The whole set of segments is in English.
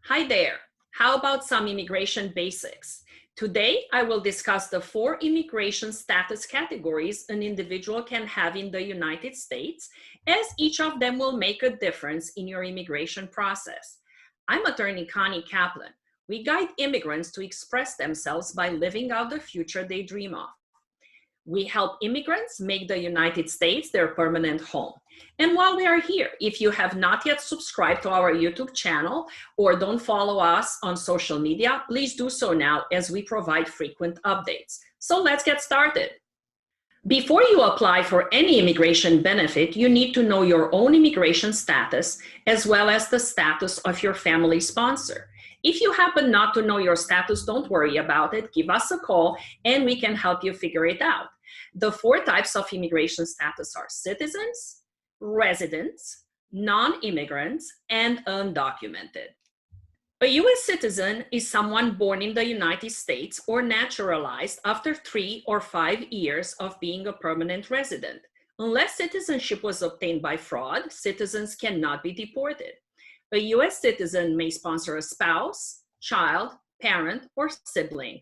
Hi there. How about some immigration basics? Today, I will discuss the 4 immigration status categories an individual can have in the United States, as each of them will make a difference in your immigration process. I'm attorney Connie Kaplan. We guide immigrants to express themselves by living out the future they dream of. We help immigrants make the United States their permanent home. And while we are here, if you have not yet subscribed to our YouTube channel or don't follow us on social media, please do so now as we provide frequent updates. So let's get started. Before you apply for any immigration benefit, you need to know your own immigration status as well as the status of your family sponsor. If you happen not to know your status, don't worry about it. Give us a call and we can help you figure it out. The 4 types of immigration status are citizens, residents, non-immigrants, and undocumented. A U.S. citizen is someone born in the United States or naturalized after 3 or 5 years of being a permanent resident. Unless citizenship was obtained by fraud, citizens cannot be deported. A U.S. citizen may sponsor a spouse, child, parent, or sibling.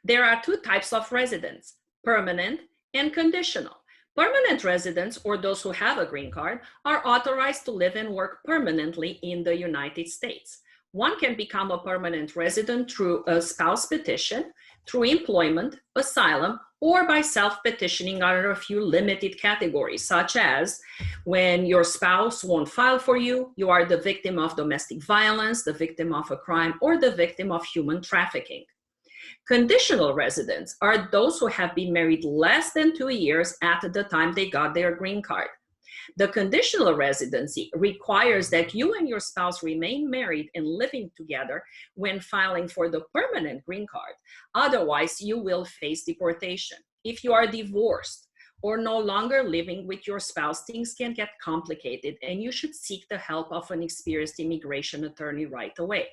There are 2 types of residents: permanent and conditional. Permanent residents, or those who have a green card, are authorized to live and work permanently in the United States. One can become a permanent resident through a spouse petition, through employment, asylum, or by self-petitioning under a few limited categories, such as when your spouse won't file for you, you are the victim of domestic violence, the victim of a crime, or the victim of human trafficking. Conditional residents are those who have been married less than 2 years at the time they got their green card. The conditional residency requires that you and your spouse remain married and living together when filing for the permanent green card. Otherwise, you will face deportation. If you are divorced or no longer living with your spouse, things can get complicated and you should seek the help of an experienced immigration attorney right away.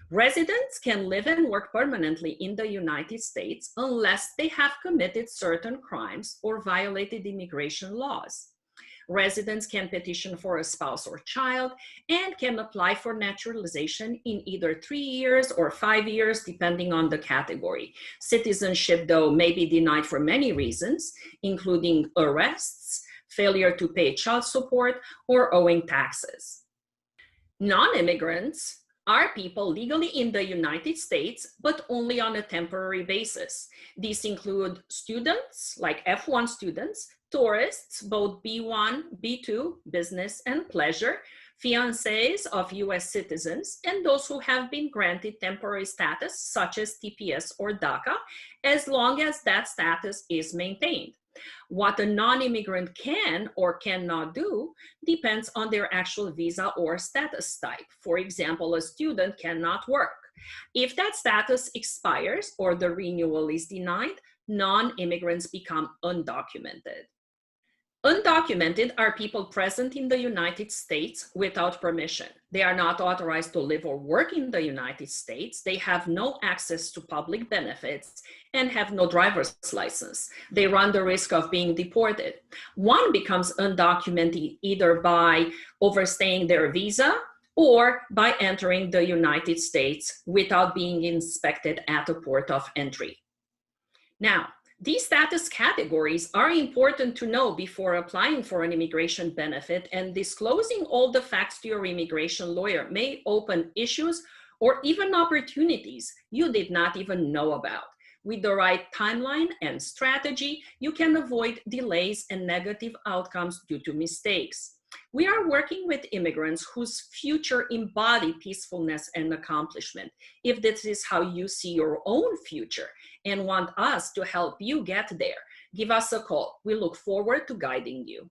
Residents can live and work permanently in the United States unless they have committed certain crimes or violated immigration laws. Residents can petition for a spouse or child and can apply for naturalization in either 3 years or 5 years, depending on the category. Citizenship, though, may be denied for many reasons, including arrests, failure to pay child support, or owing taxes. Non-immigrants are people legally in the United States, but only on a temporary basis. These include students, like F1 students, tourists, both B1, B2, business and pleasure, fiancés of US citizens, and those who have been granted temporary status, such as TPS or DACA, as long as that status is maintained. What a non-immigrant can or cannot do depends on their actual visa or status type. For example, a student cannot work. If that status expires or the renewal is denied, non-immigrants become undocumented. Undocumented are people present in the United States without permission. They are not authorized to live or work in the United States. They have no access to public benefits and have no driver's license. They run the risk of being deported. One becomes undocumented either by overstaying their visa or by entering the United States without being inspected at the port of entry. Now, these status categories are important to know before applying for an immigration benefit, and disclosing all the facts to your immigration lawyer may open issues or even opportunities you did not even know about. With the right timeline and strategy, you can avoid delays and negative outcomes due to mistakes. We are working with immigrants whose future embody peacefulness and accomplishment. If this is how you see your own future and want us to help you get there, give us a call. We look forward to guiding you.